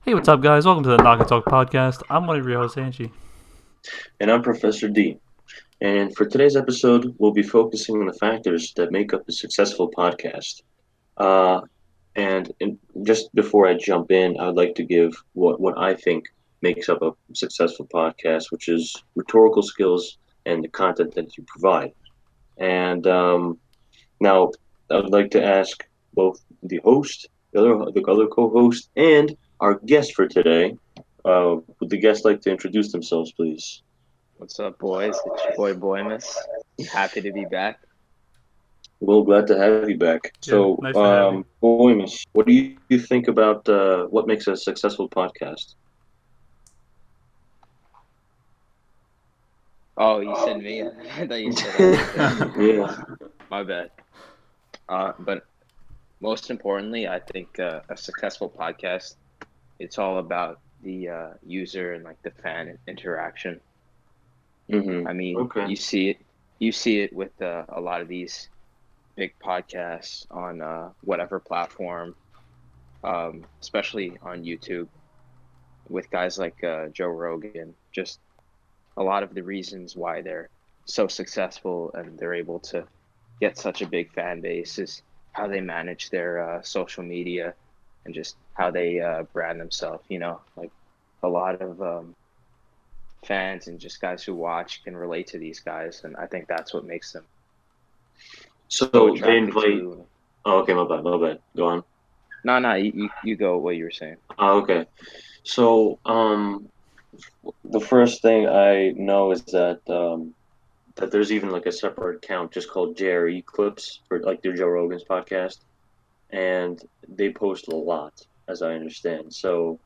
Hey, what's up, guys? Welcome to the Knock and Talk podcast. I'm one of your hosts, Angie. And I'm Professor D. And for today's episode, we'll be focusing on the factors that make up a successful podcast. Uh, and just before I jump in, I'd like to give what I think makes up a successful podcast, which is rhetorical skills and the content that you provide. And now I would like to ask both the host, the other co-host, and our guest for today. Would the guests like to introduce themselves, please? What's up, boys? It's your boy Boymus. Happy to be back. Well, glad to have you back. Yeah, So, nice to have you. Boymus, what do you think about what makes a successful podcast? Oh, you said me. I thought you said other. Yeah. My bad. But most importantly, I think a successful podcast, it's all about the user and like the fan interaction. Mm-hmm. I mean, Okay. you see it with a lot of these big podcasts on whatever platform, especially on YouTube with guys like Joe Rogan. Just a lot of the reasons why they're so successful and they're able to get such a big fan base is how they manage their social media and just how they brand themselves. Like a lot of fans and just guys who watch can relate to these guys, and I think that's what makes them so So they attractive invite. to. Oh, okay, my bad, my bad. Go on. No, no, you go what you were saying. Oh, okay. So, the first thing I know is that there's even like a separate account just called JRE Clips for like their Joe Rogan's podcast, and they post a lot, as I understand. So,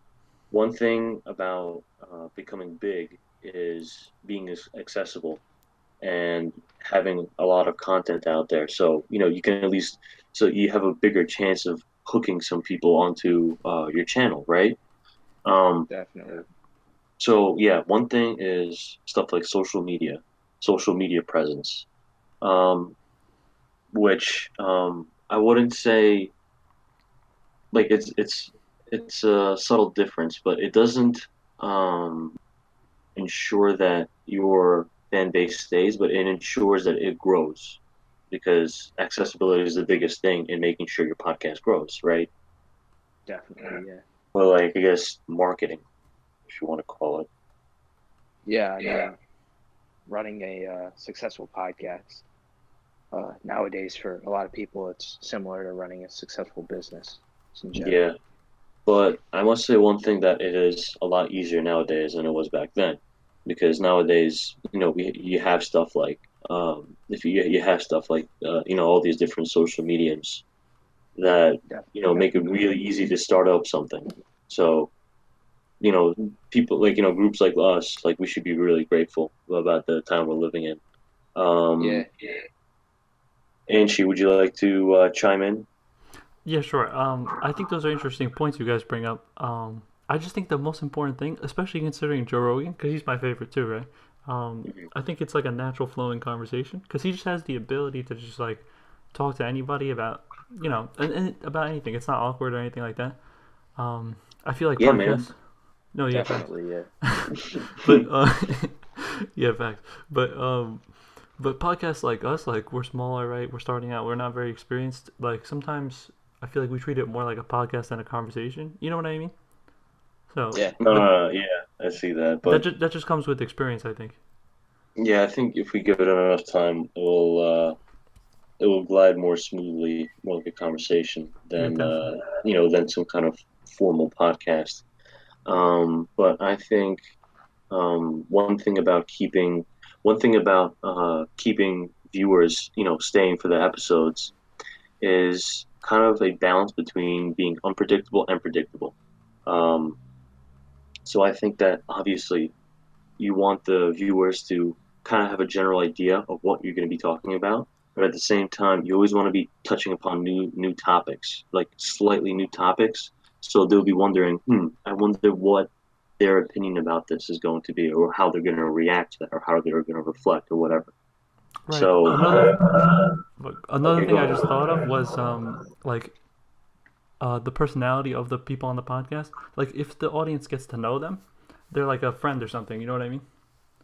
one thing about becoming big is being accessible and having a lot of content out there. So, you can at least, so you have a bigger chance of hooking some people onto your channel, right? Um, Definitely. so, yeah, one thing is stuff like social media presence, um, which I wouldn't say like it's a subtle difference, but it doesn't um, ensure that your fan base stays, but it ensures that it grows because accessibility is the biggest thing in making sure your podcast grows, right? Definitely, yeah. Well, like I guess marketing, if you want to call it. Yeah, I mean, running a successful podcast nowadays for a lot of people, it's similar to running a successful business in Yeah, general. but I must say one thing that it is a lot easier nowadays than it was back then, because nowadays, you have stuff like if you have stuff like all these different social mediums that make it Definitely. really easy to start up something. So people like groups like us, like we should be really grateful about the time we're living in. Yeah. Anshi, would you like to chime in? Yeah, sure. I think those are interesting points you guys bring up. I just think the most important thing, especially considering Joe Rogan, because he's my favorite too, right? I think it's like a natural flowing conversation because he just has the ability to just like talk to anybody about, and about anything. It's not awkward or anything like that. I feel like Yeah, man. podcasts. No, yeah, facts. Definitely, yeah. But yeah, facts. But but podcasts like us, like we're smaller, right? We're starting out. We're not very experienced. Like sometimes I feel like we treat it more like a podcast than a conversation. You know what I mean? So, Yeah. No, but no, no, yeah, I see that, but that just comes with experience, I think. yeah, I think if we give it enough time, it will glide more smoothly, more like a conversation Yeah, than definitely. than some kind of formal podcast. But I think one thing about keeping viewers, staying for the episodes is kind of a balance between being unpredictable and predictable. Um, so I think that obviously you want the viewers to kind of have a general idea of what you're going to be talking about, but at the same time, you always want to be touching upon new topics, like slightly new topics. So they'll be wondering, I wonder what their opinion about this is going to be, or how they're going to react to that, or how they're going to reflect, or whatever. Right. So, Another look, another okay, thing go I just on. thought of was like the personality of the people on the podcast. Like if the audience gets to know them, they're like a friend or something. You know what I mean?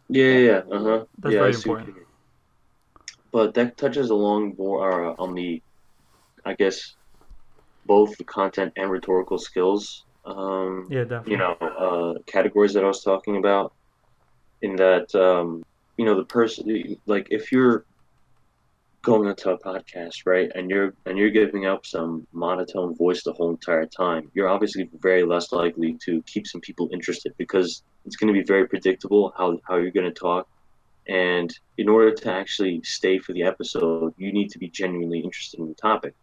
Yeah. Uh-huh. That's Yeah, I very see what important. you mean. But that touches along more on the, I guess, both the content and rhetorical skills, Yeah, definitely. categories that I was talking about. In that, the person, like, if you're going into a podcast, right, and you're giving up some monotone voice the whole entire time, you're obviously very less likely to keep some people interested because it's going to be very predictable how you're going to talk. And in order to actually stay for the episode, you need to be genuinely interested in the topic.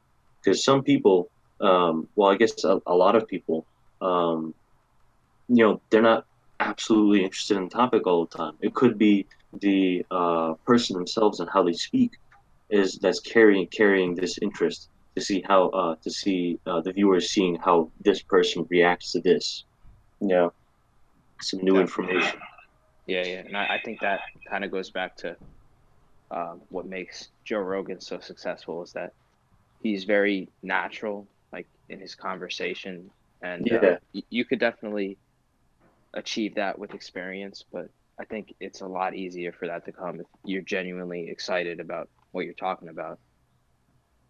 Because some people, well, I guess a lot of people, um, they're not absolutely interested in the topic all the time. It could be the person themselves and how they speak is that's carrying this interest to see how the viewers seeing how this person reacts to this. Yeah, some new Definitely. information. Yeah. And I think that kind of goes back to what makes Joe Rogan so successful is that he's very natural, like in his conversation, and Yeah, you could definitely achieve that with experience. But I think it's a lot easier for that to come if you're genuinely excited about what you're talking about,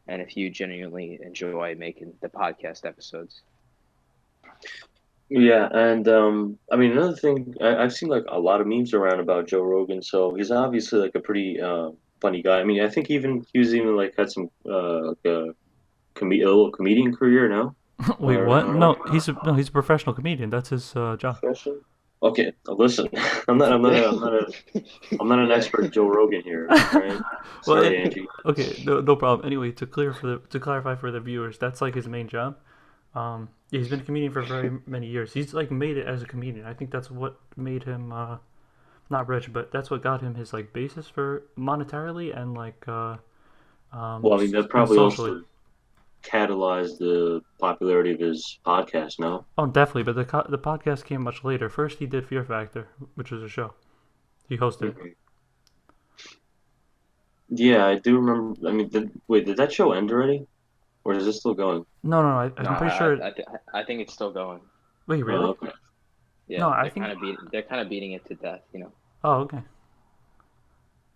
and if you genuinely enjoy making the podcast episodes. yeah, and I mean another thing, I've seen like a lot of memes around about Joe Rogan, so he's obviously like a pretty funny guy. I mean, I think even he was even like had some like a little comedian career now, Wait, what? or No, he's a professional comedian. That's his job. profession. Okay, listen, I'm not an Yeah. expert Joe Rogan here. All right, Well, sorry, Angie. okay, no problem. Anyway, to clarify for the viewers, that's like his main job. Yeah, he's been a comedian for very many years. He's like made it as a comedian. I think that's what made him not rich, but that's what got him his like basis for monetarily and like Well, I mean that and probably socially. also catalyzed the popularity of his podcast. No. Oh, definitely. But the podcast came much later. First, he did Fear Factor, which was a show he hosted. Mhm. Yeah, I do remember. I mean, wait, did that show end already, or is it still going? No, no, No, I'm pretty sure. I think it's still going. Wait, Oh, really? okay. No, Yeah, I think. they're kind of beating it to death, you know. Oh, okay.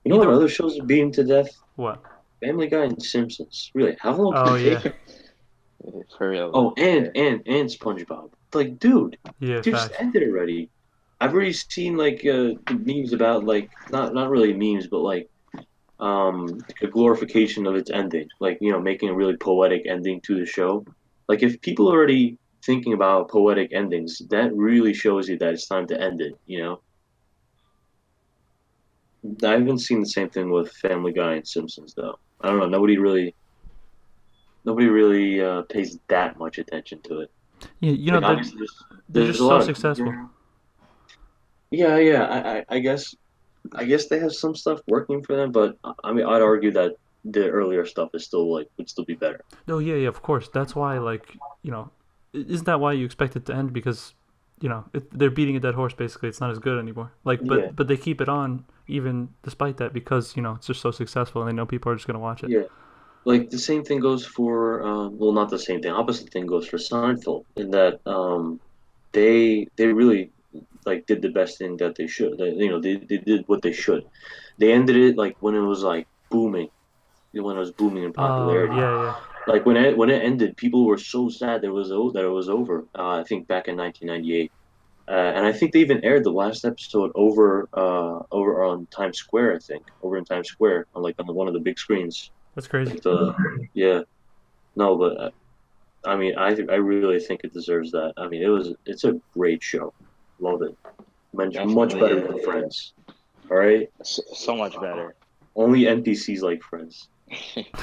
You know what Either other shows are beaten to death? what? Family Guy and Simpsons. Really, how long can Oh it take? yeah, For real Oh, though. Yeah. and SpongeBob. Like, yeah, dude, just facts. end it already. I've already seen like memes about like not really memes, but like a glorification of its ending, like making a really poetic ending to the show. Like if people are already thinking about poetic endings, that really shows you that it's time to end it. I haven't seen the same thing with Family Guy and Simpsons though. I don't know. Nobody really pays that much attention to it. Yeah, Like obviously, they're there's just a so lot of memes successful. around. Yeah. I guess they have some stuff working for them, but I mean, I'd argue that the earlier stuff is still like would still be better. No, yeah, of course. That's why, like, isn't that why you expect it to end? Because, they're beating a dead horse. Basically, it's not as good anymore. Like, Yeah, but they keep it on even despite that because it's just so successful and they know people are just gonna watch it. yeah. Like the same thing goes for well, not the same thing. Opposite thing goes for Seinfeld in that they really like did the best thing that they should. They did what they should. They ended it like when it was like booming, when it was booming in Oh popularity. yeah, yeah. Like when it ended, people were so sad that it was over. I think back in 1998, and I think they even aired the last episode over on Times Square. I think over in Times Square on one of the big screens. That's crazy. Like yeah, no, but I mean I really think it deserves that. I mean it's a great show. Love it. Much Definitely, better yeah. than Friends. All right, So much better. only NPCs like Friends.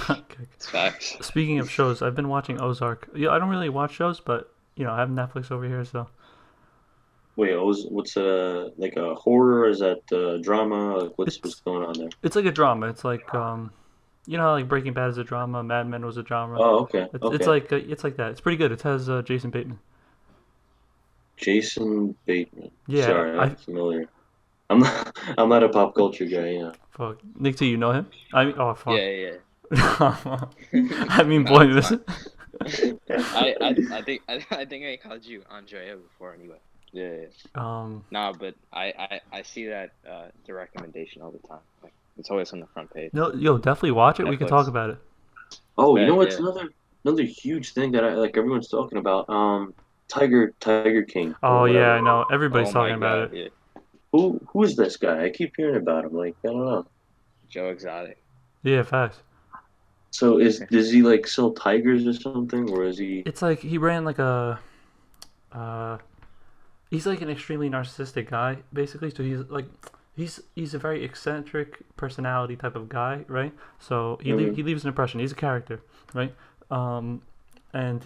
Okay. It's facts. Speaking of shows, I've been watching Ozark. Yeah, I don't really watch shows, but I have Netflix over here, so Wait, what's like a horror? Is that drama? Like what's it's going on there? it's like a drama. It's like how, like Breaking Bad is a drama, Mad Men was a drama. Oh, okay, It's okay. like it's like that. It's pretty good. It has Jason Bateman. Jason Bateman. Yeah, Sorry, I'm familiar. I'm not. I'm not a pop culture guy. Yeah. fuck Nick T, you know him? I mean, oh fuck. Yeah. I mean, Nah, it's Boymus. fine. I think I called you Andrea before anyway. Yeah. Um, No, but I see that the recommendation all the time. Like it's always on the front page. no, yo, definitely watch it. We could talk Netflix. about it. Oh, you know Bet, what's yeah. another huge thing that I like everyone's talking about? Tiger King or Oh yeah, whatever. I know. Everybody's Oh my talking about God, it. yeah. Who is this guy? I keep hearing about him. Like, I don't know. Joe Exotic. Yeah, facts. So does he like sell tigers or something, or is he? It's like he ran like a uh he's like an extremely narcissistic guy, basically. So he's like he's a very eccentric personality type of guy, right? So Mhm. he leaves an impression. He's a character, right? Um, and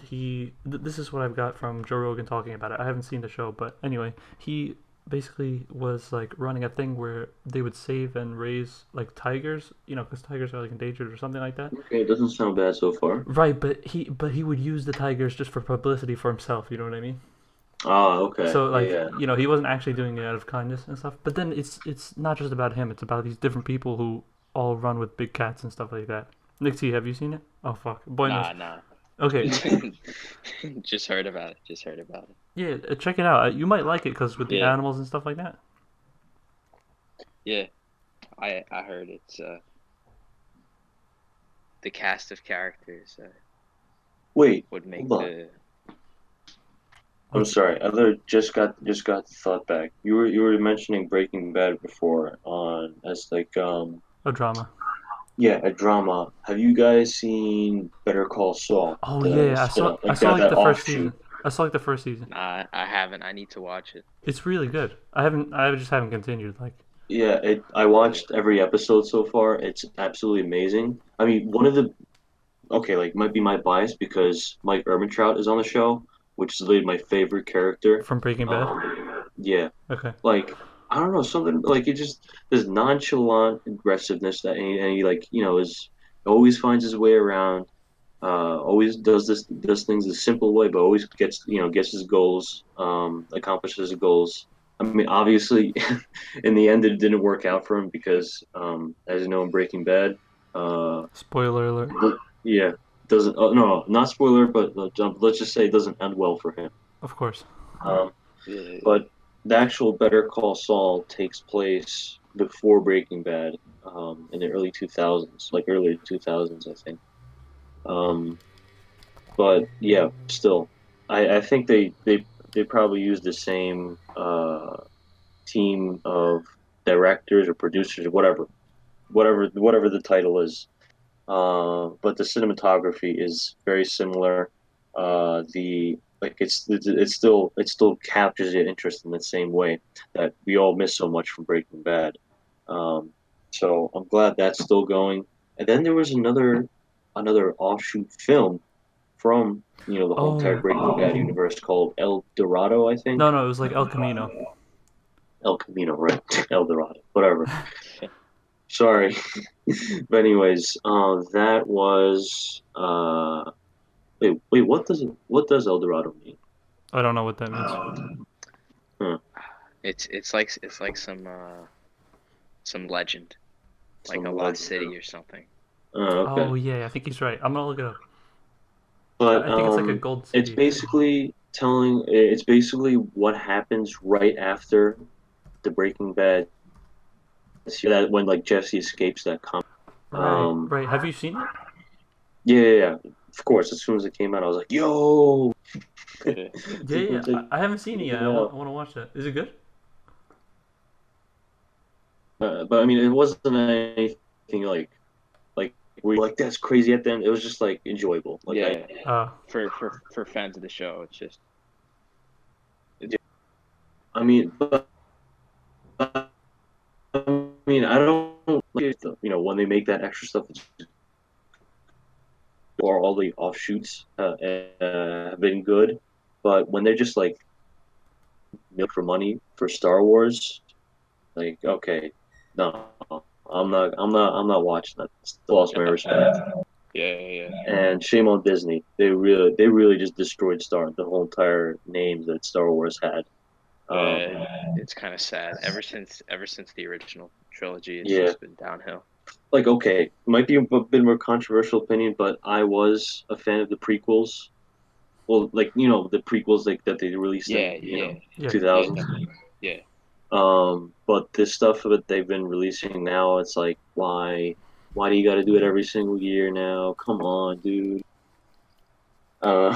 this is what I've got from Joe Rogan talking about it. I haven't seen the show, but anyway, he basically was like running a thing where they would save and raise like tigers, because tigers are like endangered or something like that. Okay, it doesn't sound bad so far. Right, but he would use the tigers just for publicity for himself. You know what I mean? Ah, okay, So like yeah. he wasn't actually doing it out of kindness and stuff. But then it's not just about him. It's about these different people who all run with big cats and stuff like that. Nick T, have you seen it? Oh fuck, Boymus. Nah. Okay, Just heard about it. Just heard about it. yeah, check it out. You might like it because with the Yeah, animals and stuff like that. yeah. I heard it's the cast of characters Wait, would make hold on. the I'm What's sorry. I just got the thought back. You were mentioning Breaking Bad before on as like a drama? yeah, a drama. Have you guys seen Better Call Saul? Oh The yeah, spin-off, I like saw like that the first offshoot. season. I saw like the first season. Nah, I haven't. I need to watch it. It's really good. I just haven't continued. Like, Yeah, I Yeah. watched every episode so far. It's absolutely amazing. I mean, one of the okay, like might be my bias because Mike Ehrmantraut is on the show, which is literally my favorite character. from Breaking Bad. Yeah, Okay. like I don't know, something like it just this nonchalant aggressiveness that and he like is always finds his way around. Always does things a simple way, but always gets his goals, accomplishes his goals. I mean, obviously, in the end, it didn't work out for him because, as you know, in Breaking Bad, uh, Spoiler alert. yeah, doesn't. Oh, no, not spoiler, but let's just say it doesn't end well for him. Of course. Um, Yeah. but the actual Better Call Saul takes place before Breaking Bad, in the early 2000s, like early 2000s, I think. Um, but yeah, still, I think they probably use the same team of directors or producers or whatever the title is. But the cinematography is very similar. The like it still captures your interest in the same way that we all miss so much from Breaking Bad. Um, so I'm glad that's still going. And then there was another offshoot film from the whole entire Oh Breaking Bad universe called El Dorado, I think. no, no, it was like El Camino. El Camino, right? El Dorado, whatever. Sorry, but anyways, that was wait, what does El Dorado mean? I don't know what that means. Huh, It's like some legend, like a some lost legend. city or something. Okay, Oh yeah, I think he's right. I'm gonna look it up. but I think it's like a gold it's city. basically what happens right after the Breaking Bad. That when like Jesse escapes that com. Right, Um, right. Have you seen it? yeah, yeah, yeah. Of course, as soon as it came out, I was like, "Yo!" Yeah. Yeah, yeah. I haven't seen it Check yet. it out. I want to watch that. Is it good? But I mean, it wasn't anything like where you're like that's crazy at the end. It was just like enjoyable. Like Yeah. Uh, For fans of the show, it's just it, I mean, I mean, I don't like when they make that extra stuff or all the offshoots have been good, but when they're just like milk for money for Star Wars, like okay, no, I'm not watching that. Still lost my respect. yeah. And shame on Disney. They really just destroyed the whole entire name that Star Wars had. Um, It's kind of sad. Ever since the original trilogy, it's yeah, just been downhill. like okay, it might be a bit more controversial opinion, but I was a fan of the prequels. Well, like the prequels like that they released Yeah, in yeah, Yeah. two yeah, thousands. definitely. Yeah. But this stuff that they've been releasing now, it's like why do you got to do it every single year now? Come on, dude. Uh,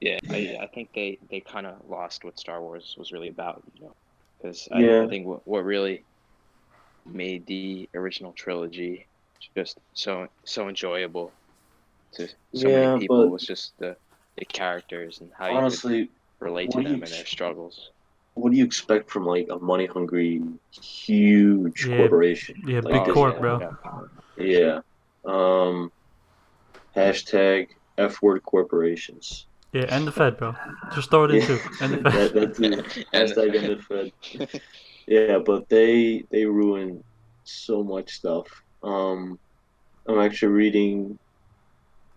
Yeah, I think they kind of lost what Star Wars was really about, because I yeah, think what really made the original trilogy just so enjoyable to so many yeah, people but was just the characters and how you could honestly, relate to what do you them and their struggles. what do you expect from like a money hungry, huge Yeah. corporation Yeah. like Big Oh Disney? corp, yeah, bro. yeah, Yeah. Um, hashtag F word corporations. Yeah, and the Fed, bro. Just throw it in Yeah, too. And the Fed. that's it. and Hashtag the, NFL. Yeah, but they ruin so much stuff. I'm actually reading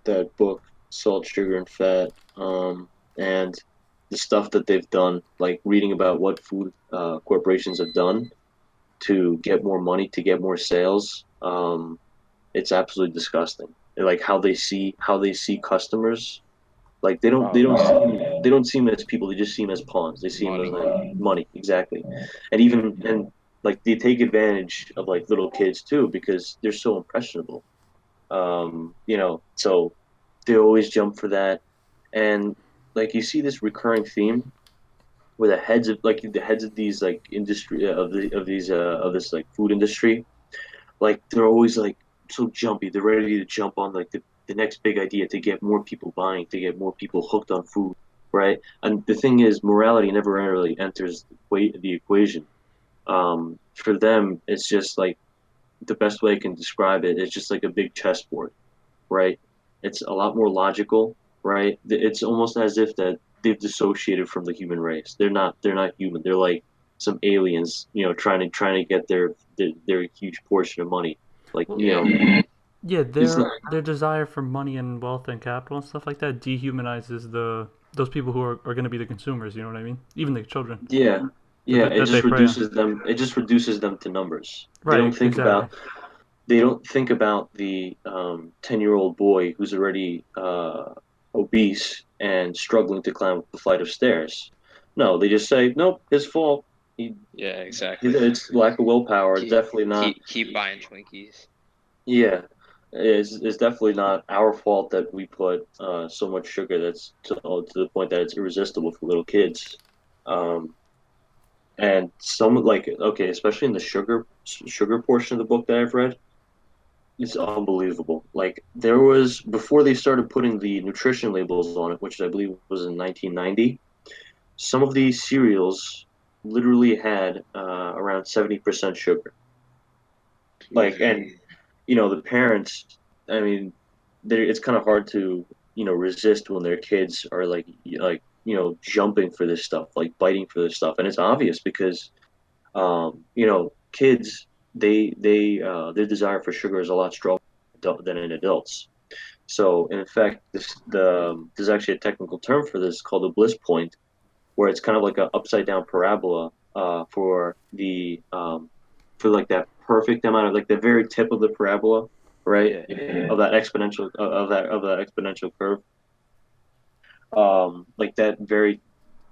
that book, Salt, Sugar, and Fat, and the stuff that they've done, like reading about what food corporations have done to get more money, to get more sales. It's absolutely disgusting. Like how they see customers. Like they don't they oh don't yeah, seem they don't see them as people. They just see them as pawns. They see them as money. like money, exactly. And like they take advantage of like little kids too because they're so impressionable. So they always jump for that. And like you see this recurring theme where the heads of these like industry of this like food industry, like they're always like so jumpy. They're ready to jump on like the next big idea to get more people buying, to get more people hooked on food, right? And the thing is, morality never really enters the equation. For them, it's just like the best way I can describe it. It's just like a big chessboard, right? It's a lot more logical, right? It's almost as if that they've dissociated from the human race. They're not human. They're like some aliens, trying to get their huge portion of money. Like, Well, Yeah, yeah, it's their not, their desire for money and wealth and capital and stuff like that dehumanizes those people who are going to be the consumers. You know what I mean? Even the children yeah, that yeah. It that they just prey on. reduces them. It just reduces them to numbers. They don't Right. think Exactly. about. They don't think about the 10-year-old boy who's already obese and struggling to climb up the flight of stairs. No, they just say, nope, his fault. He, yeah, exactly. it's lack of willpower. Keep Definitely not. keep buying Twinkies. Yeah, it's definitely not our fault that we put so much sugar that's to the point that it's irresistible for little kids. Um, and some like okay, especially in the sugar portion of the book that I've read, it's unbelievable. Like there was before they started putting the nutrition labels on it, which I believe was in 1990. Some of these cereals literally had around 70% sugar. Like, and the parents, I mean, it's kind of hard to resist when their kids are jumping for this stuff, like biting for this stuff, and it's obvious because kids their desire for sugar is a lot stronger than in adults. So in fact, there's actually a technical term for this called the Bliss Point, where it's kind of like an upside down parabola for like that perfect amount of like the very tip of the parabola, right? Yeah, Of that exponential curve. Like that very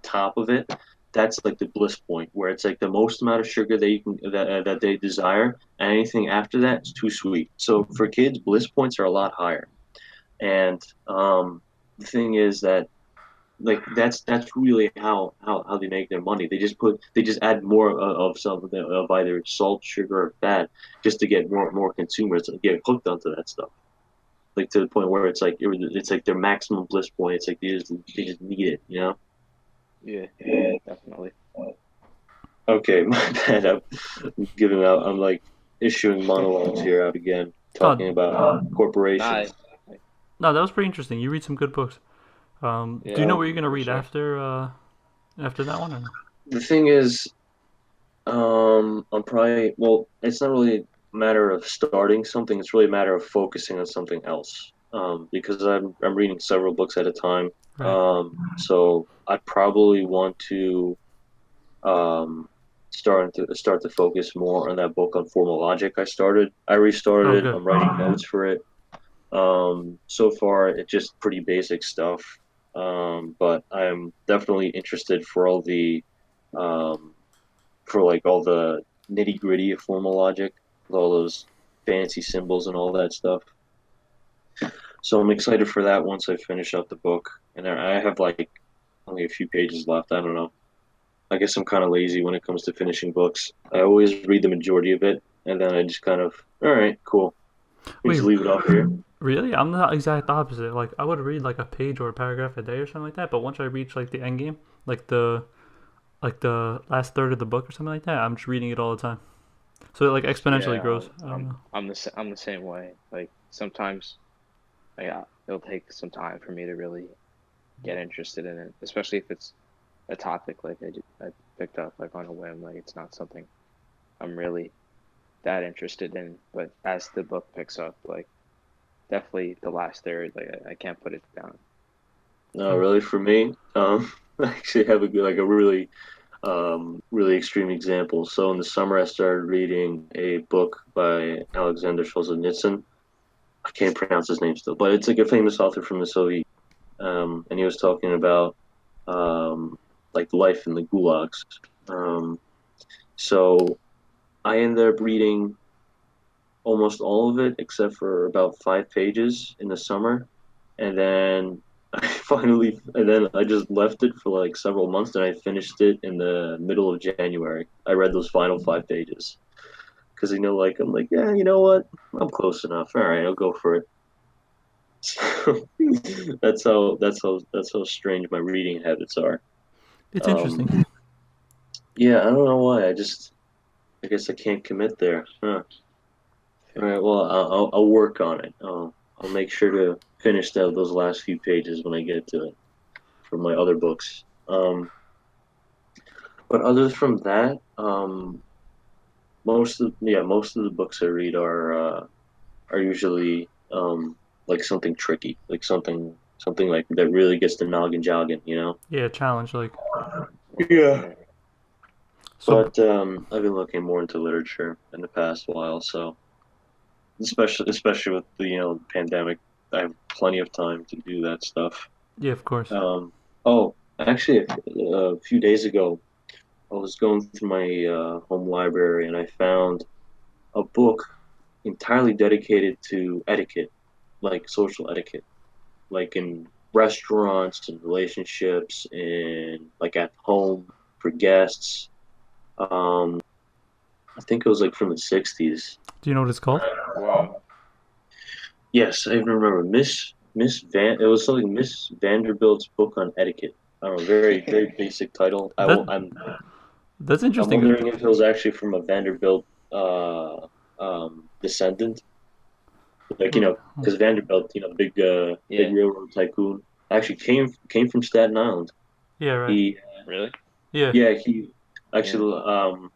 top of it, that's like the bliss point where it's like the most amount of sugar that they desire, and anything after that is too sweet. So for kids, bliss points are a lot higher. And the thing is that like that's really how they make their money. They just add more of something of either salt, sugar, or fat just to get more consumers to get hooked onto that stuff. Like to the point where it's like their maximum bliss point. It's like they just need it, you know? yeah, definitely. Okay, my bad. I'm giving out. I'm like issuing monologues here out again, talking No, about Nah, corporations. no, that was pretty interesting. You read some good books. Do you yeah, know what you're gonna for read sure. after that one? Or no? The thing is, I'm probably well. It's not really a matter of starting something. It's really a matter of focusing on something else. Because I'm reading several books at a time. Right. So I probably want to um start to focus more on that book on formal logic. I Oh, restarted it. good. I'm writing notes for it. So far, it's just pretty basic stuff. But I'm definitely interested um, for like all the nitty gritty of formal logic, all those fancy symbols and all that stuff. So I'm excited for that once I finish up the book. And I have like only a few pages left. I don't know. I guess I'm kind of lazy when it comes to finishing books. I always read the majority of it, and then I just kind of, all right, cool. We Wait, just leave it off here. really? I'm the exact opposite. Like I would read like a page or a paragraph a day or something like that, but once I reach like the end game, like the last third of the book or something like that, I'm just reading it all the time. So it like exponentially Yeah, grows. I don't know. I'm the same way. Like sometimes, yeah, it'll take some time for me to really get interested in it, especially if it's a topic like I picked up like on a whim. Like it's not something I'm really that interested in. But as the book picks up, like definitely the last third, like I can't put it down. No, Oh, really, for me, I actually have like a really extreme example. So in the summer, I started reading a book by Alexander Solzhenitsyn. I can't pronounce his name still, but it's like a famous author from the Soviet. And he was talking about um, like life in the gulags. Um, so I ended up reading almost all of it except for about 5 pages in the summer, and then and then I just left it for like several months, and I finished it in the middle of January. I read those final 5 pages because like I'm like, yeah, you know what, I'm close enough. All right, I'll go for it. So that's how strange my reading habits are. it's interesting. Um, yeah, I don't know why. I guess I can't commit there. Huh. All right, well, I'll work on it. I'll make sure to finish those last few pages when I get to it for my other books. But other from that, most of the books I read are usually like something tricky, like something like that really gets the noggin jogging, you know? Yeah, challenge like Yeah. so. But I've been looking more into literature in the past while, so especially with the pandemic, I have plenty of time to do that stuff. Yeah, of course. Oh, actually, a few days ago, I was going through my home library and I found a book entirely dedicated to etiquette, like social etiquette, like in restaurants and relationships and like at home for guests. Um, I think it was like from the 60s. Do you know what it's called? Wow. Yes, I even remember Miss Van. It was something Miss Vanderbilt's book on etiquette. I don't know, very basic title. That that's I'm interesting. wondering if it was actually from a Vanderbilt descendant, like Hmm. because Vanderbilt, big Yeah. railroad tycoon, actually came from Staten Island. Yeah, right. He, Really? Yeah. yeah, he Yeah. actually.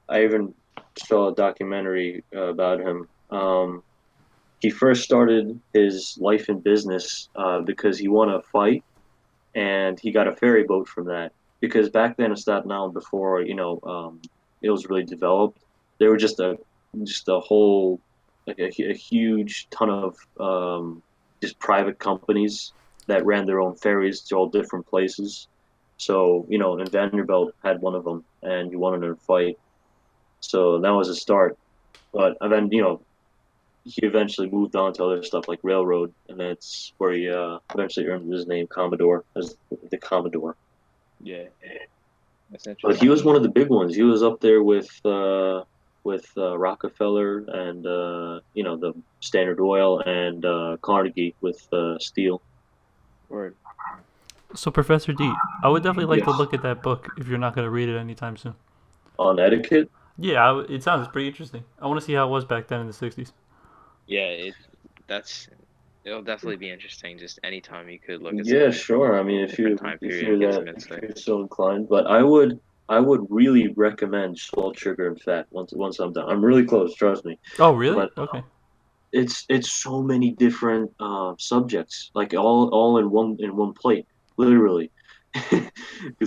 I even saw a documentary about him. He first started his life in business because he won a fight and he got a ferry boat from that. Because back then in Staten Island, before it was really developed, there were just a whole like a huge ton of just private companies that ran their own ferries to all different places. So and Vanderbilt had one of them, and he won in a fight. So that was a start. But and then he eventually moved on to other stuff like railroad, and that's where he eventually earned his name Commodore as the Commodore. Yeah. That's But he interesting. was one of the big ones. He was up there with Rockefeller and the Standard Oil and Carnegie with steel. Word. So Professor D, I would definitely like to Yes, look at that book if you're not going to read it anytime soon. on etiquette. Yeah, it sounds pretty interesting. I want to see how it was back then in the 60s. Yeah, that's it'll definitely be interesting. Just anytime you could look at Yeah, something from sure. I a mean, different time if period you're gives that some insight. if you're so inclined, but I would really recommend Salt, Sugar, and Fat once I'm done. I'm really close, trust me. Oh, really? But Okay. it's so many different subjects, like all in one plate, literally, because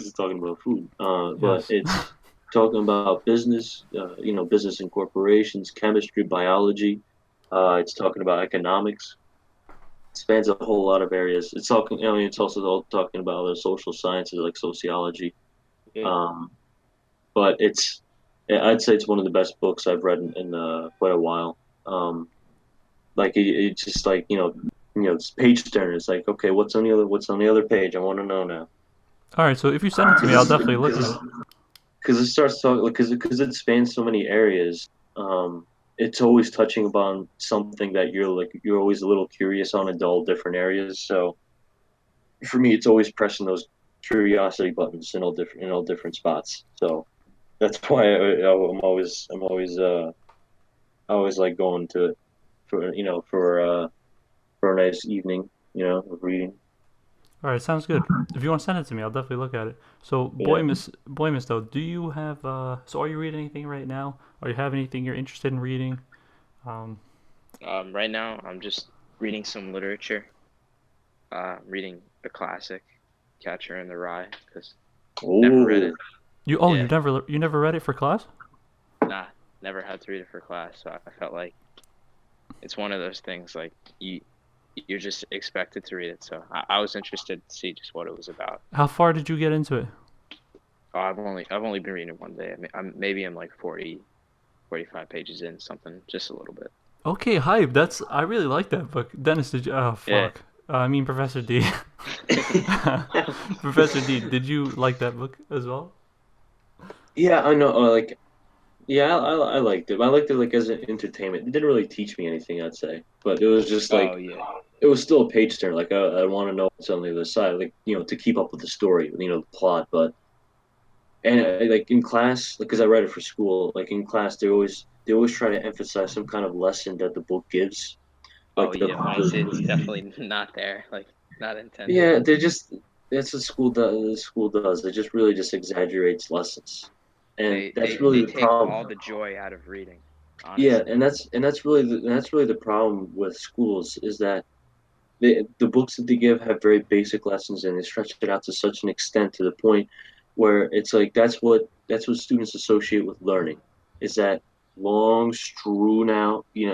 it's talking about food. But Yes. talking about business, business and corporations, chemistry, biology. It's talking about economics. It spans a whole lot of areas. It's talking. I mean, it's also talking about other social sciences like sociology. Yeah. Um, but I'd say it's one of the best books I've read in quite a while. Like it's just like it's page turn. It's like, okay, what's on the other page? I want to know now. All right, so if you send it to me, I'll definitely look at it. Because it starts talking because it spans so many areas. It's always touching upon something that you're always a little curious on in all different areas. So for me, it's always pressing those curiosity buttons in all different spots. So that's why I always like going to it for a nice evening, of reading. All right, sounds good. If you want to send it to me, I'll definitely look at it. So, Yeah. Boymus, though, do you have? So, are you reading anything right now? Or you have anything you're interested in reading? Um, Right now, I'm just reading some literature. Reading a classic, Catcher in the Rye, because never read it. Oh, Yeah, you never read it for class? nah, never had to read it for class. So I felt like it's one of those things like you're just expected to read it. So I was interested to see just what it was about. How far did you get into it? Oh, I've only been reading it one day. I mean, I'm like 40, 45 pages in, something, just a little bit. Okay, hype. I really like that book. Dennis, did you? Oh, Yeah. fuck. I mean, Professor D. Professor D, did you like that book as well? yeah, I know. Yeah, I liked it. I liked it like as an entertainment. It didn't really teach me anything, I'd say, but it was just Oh like yeah, it was still a page turn. Like I want to know what's on the other side, like to keep up with the story, the plot. But and like in class, because I read it for school, like in class, they always try to emphasize some kind of lesson that the book gives. oh Like yeah. It's definitely not there, like not intended. yeah, they just that's what school does. The school does. It just really just exaggerates lessons, and They that's they really they the take problem. all the joy out of reading, Yeah, honestly. and that's really the problem with schools is that the books that they give have very basic lessons and they stretch it out to such an extent to the point where it's like that's what students associate with learning is that long strewn out like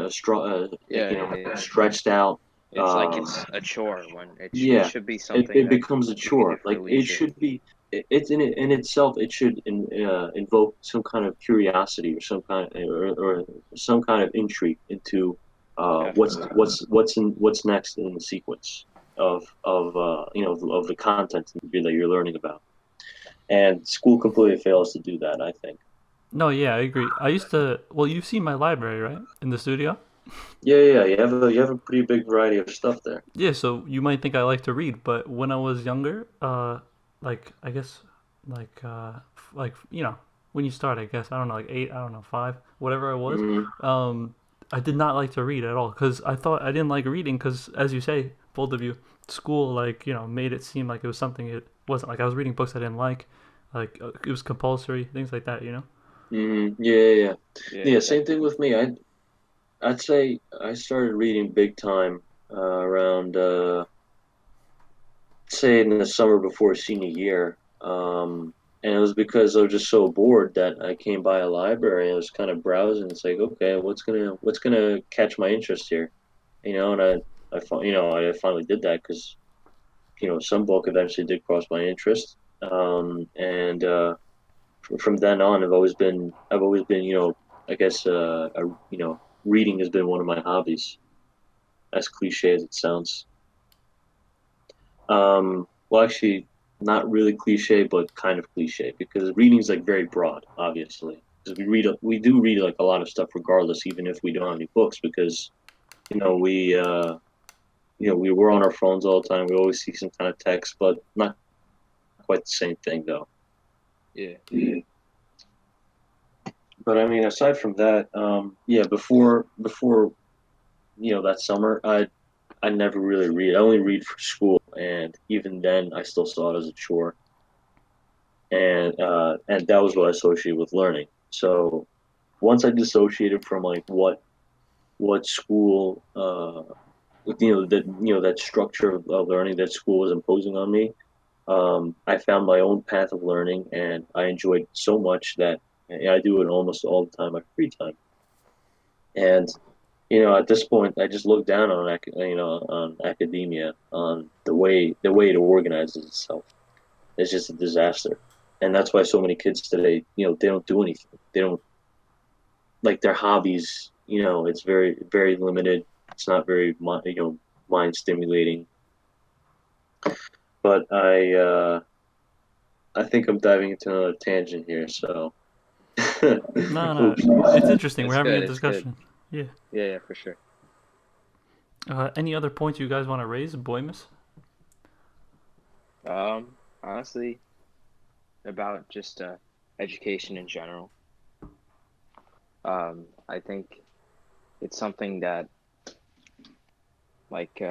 Yeah, stretched out it's like um it's a chore when it yeah should be it, something it that becomes a you could do chore for like it leisure. should be it's in itself it should invoke some kind of curiosity or or some kind of intrigue into Definitely. what's next in the sequence of the content that you're learning about. And school completely fails to do that, I think. No, yeah, I agree. I used to. Well, you've seen my library, right? In the studio. Yeah, yeah, you have a pretty big variety of stuff there. Yeah, so you might think I like to read, but when I was younger, like I guess, like when you start, I guess I don't know, like 8, I don't know, 5, whatever I was, Hmm. um, I did not like to read at all because I thought I didn't like reading because, as you say, both of you, school made it seem like it was something it wasn't. Like I was reading books I didn't like it was compulsory, things like that. Hmm. Yeah, yeah, yeah. Yeah, Yeah, same thing definitely. with me. I'd say I started reading big time around say in the summer before senior year. And it was because I was just so bored that I came by a library and I was kind of browsing. It's like, okay, what's gonna catch my interest here? And I finally did that because some book eventually did cross my interest. And from then on, I've always been I guess reading has been one of my hobbies, as cliche as it sounds. Well, actually, not really cliche, but kind of cliche because reading is like very broad, obviously. Because we do read like a lot of stuff regardless, even if we don't have any books, because you know we uh, we were on our phones all the time. We always see some kind of text, but not quite the same thing though. Yeah. But I mean, aside from that, yeah, before that summer, I never really read. I only read for school, and even then, I still saw it as a chore. And that was what I associated with learning. So once I dissociated from like what school that structure of learning that school was imposing on me, I found my own path of learning, and I enjoyed it so much that Yeah, I do it almost all the time, my free time. And at this point, I just look down on on academia, on the way it organizes itself. It's just a disaster, and that's why so many kids today, they don't do anything. They don't like their hobbies. It's very very limited. It's not very mind stimulating. But I think I'm diving into another tangent here. So, No, no, oops. it's interesting. We're It's having a good. It's good. discussion. Yeah. Yeah, yeah, for sure. Any other points you guys want to raise, Boymus? Honestly, about just education in general. I think it's something that, like,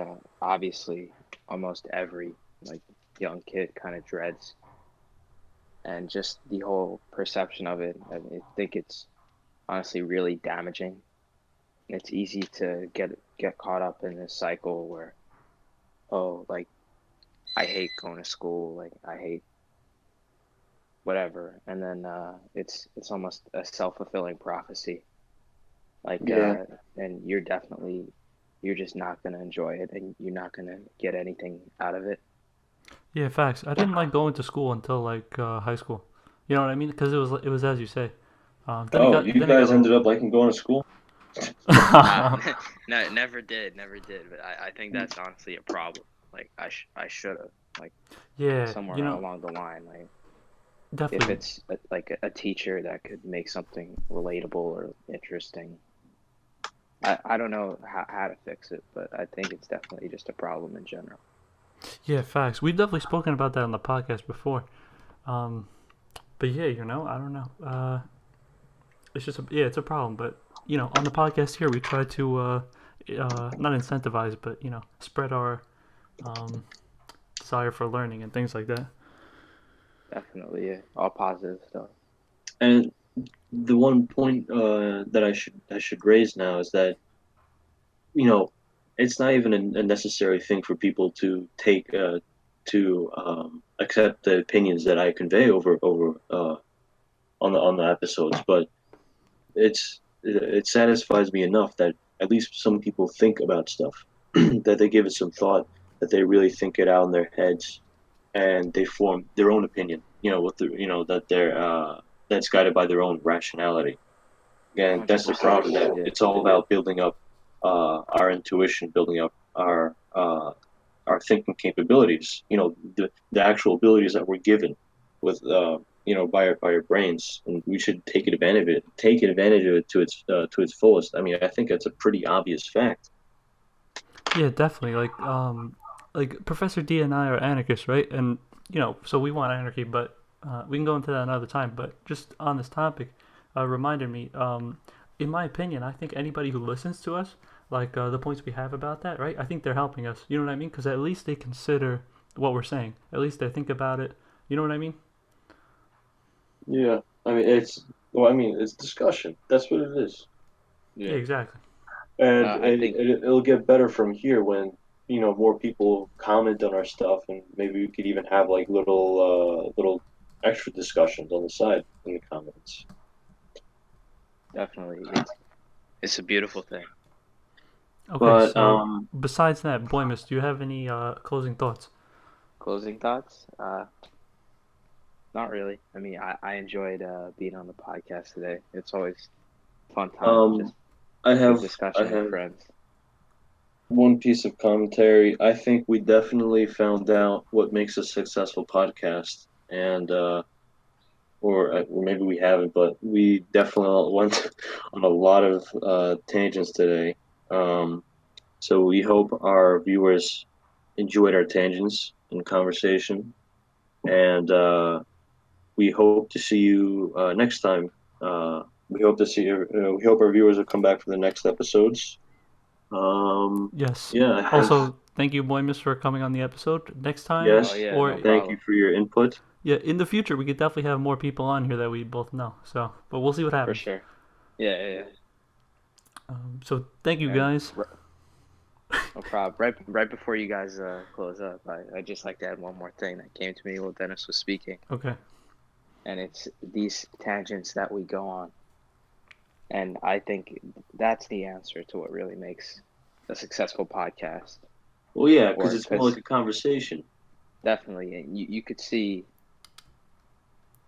obviously, almost every like young kid kind of dreads, and just the whole perception of it. I think it's honestly really damaging. It's easy to get caught up in this cycle where, oh, like I hate going to school, like I hate whatever, and then it's almost a self-fulfilling prophecy. Like Yeah, and you're just not gonna enjoy it, and you're not gonna get anything out of it. Yeah, facts. I didn't like going to school until like high school. You know what I mean? Because it was as you say. Oh, you Then it got guys a ended little. up liking going to school? Uh, no, never did. But I think that's honestly a problem. Like I should have, like, Yeah, somewhere along the line, like if definitely. it's like a teacher that could make something relatable or interesting. I don't know how to fix it, but I think it's definitely just a problem in general. Yeah, facts. We've definitely spoken about that on the podcast before. Um, but yeah, I don't know. It's just yeah, it's a problem. But on the podcast here, we try to not incentivize, but spread our um, desire for learning and things like that. Definitely, yeah. All positive stuff. And the one point that I should raise now is that you know it's not even a necessary thing for people to take to accept the opinions that I convey over on the episodes, but it satisfies me enough that at least some people think about stuff, that they give it some thought, that they really think it out in their heads, and they form their own opinion. That's guided by their own rationality. Again, that's the 100%. problem. That Yeah, it's all about building up our intuition, building up our thinking capabilities. The actual abilities that we're given with by our brains, and we should take advantage of it to its fullest. I mean, I think that's a pretty obvious fact. Yeah, definitely. Like Professor D and I are anarchists, right? And so we want anarchy, but we can go into that another time. But just on this topic, reminded me. In my opinion, I think anybody who listens to us, like the points we have about that, right? I think they're helping us. You know what I mean? Because at least they consider what we're saying. At least they think about it. You know what I mean? Yeah, I mean it's discussion. That's what it is, Yeah, yeah. exactly. and I think it'll get better from here when more people comment on our stuff, and maybe we could even have like little extra discussions on the side in the comments. definitely it's a beautiful thing. Okay, But so besides that, Boymus, do you have any closing thoughts? Closing thoughts? Not really. I mean, I enjoyed being on the podcast today. It's always a fun time, just um, I good have I discussion with have friends. one piece of commentary. I think we definitely found out what makes a successful podcast, and or maybe we haven't, but we definitely went on a lot of tangents today. Um, so we hope our viewers enjoyed our tangents and conversation, and we hope to see you next time. We hope to see. We hope our viewers will come back for the next episodes. Um, Yes. yeah, have Also, thank you, Boymus, for coming on the episode. Next time, Oh yes. yeah, or no Thank you problem. for your input. yeah, in the future, we could definitely have more people on here that we both know. So, but we'll see what For happens. sure. Yeah, yeah, yeah. So, thank you And guys. no problem. Right before you guys close up, I just like to add one more thing that came to me while Dennis was speaking. Okay. and it's these tangents that we go on. And I think that's the answer to what really makes a successful podcast. Well, yeah, because Or it's more like a conversation. definitely, and you could see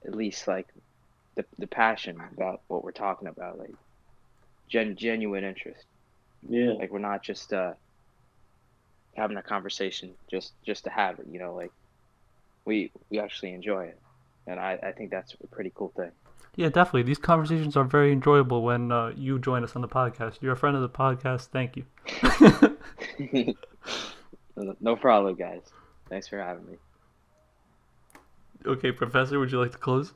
at least like the passion about what we're talking about, like genuine interest. Yeah. Like we're not just having a conversation just to have it, you know, like we actually enjoy it. And I think that's a pretty cool thing. Yeah, definitely. These conversations are very enjoyable when you join us on the podcast. You're a friend of the podcast. Thank you. No problem, guys. Thanks for having me. Okay, Professor, would you like to close?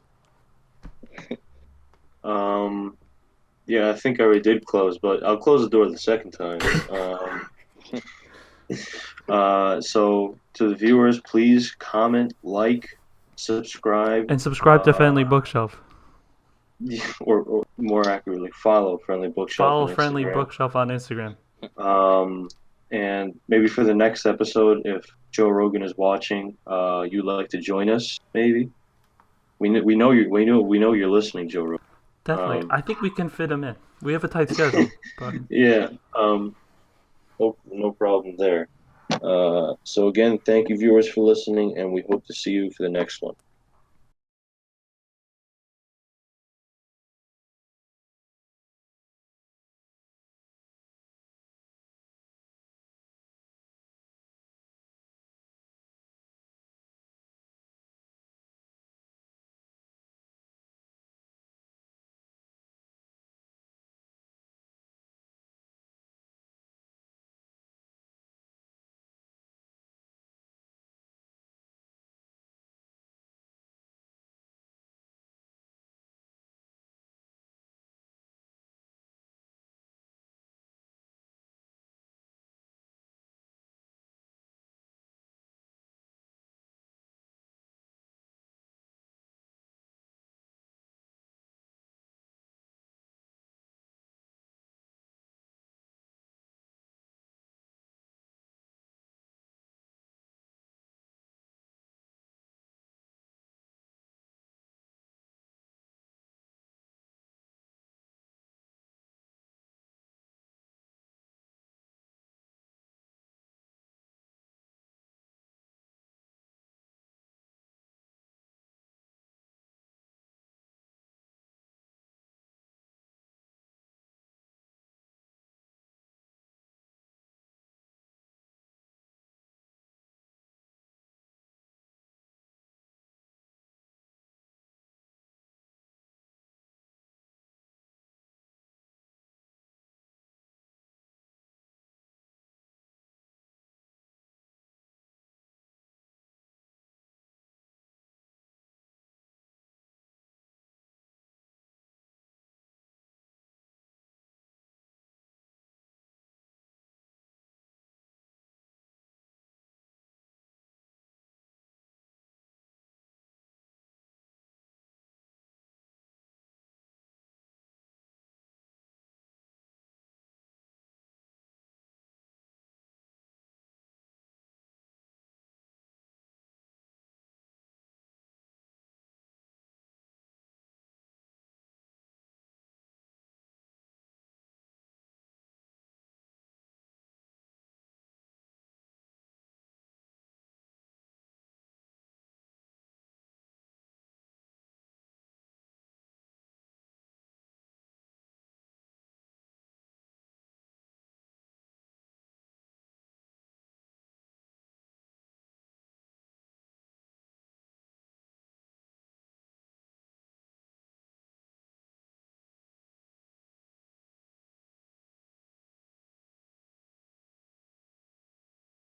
Yeah, I think I already did close, but I'll close the door the second time. So to the viewers, please comment, like, subscribe, And subscribe to Friendly Bookshelf. or more accurately, follow Friendly Bookshelf Follow on Friendly Instagram. Bookshelf on Instagram. And maybe for the next episode, if Joe Rogan is watching, you'd like to join us. Maybe we know you're listening, Joe Rogan. Definitely. I think we can fit him in. We have a tight schedule. But... Yeah. No problem there. So again, thank you viewers for listening, and we hope to see you for the next one.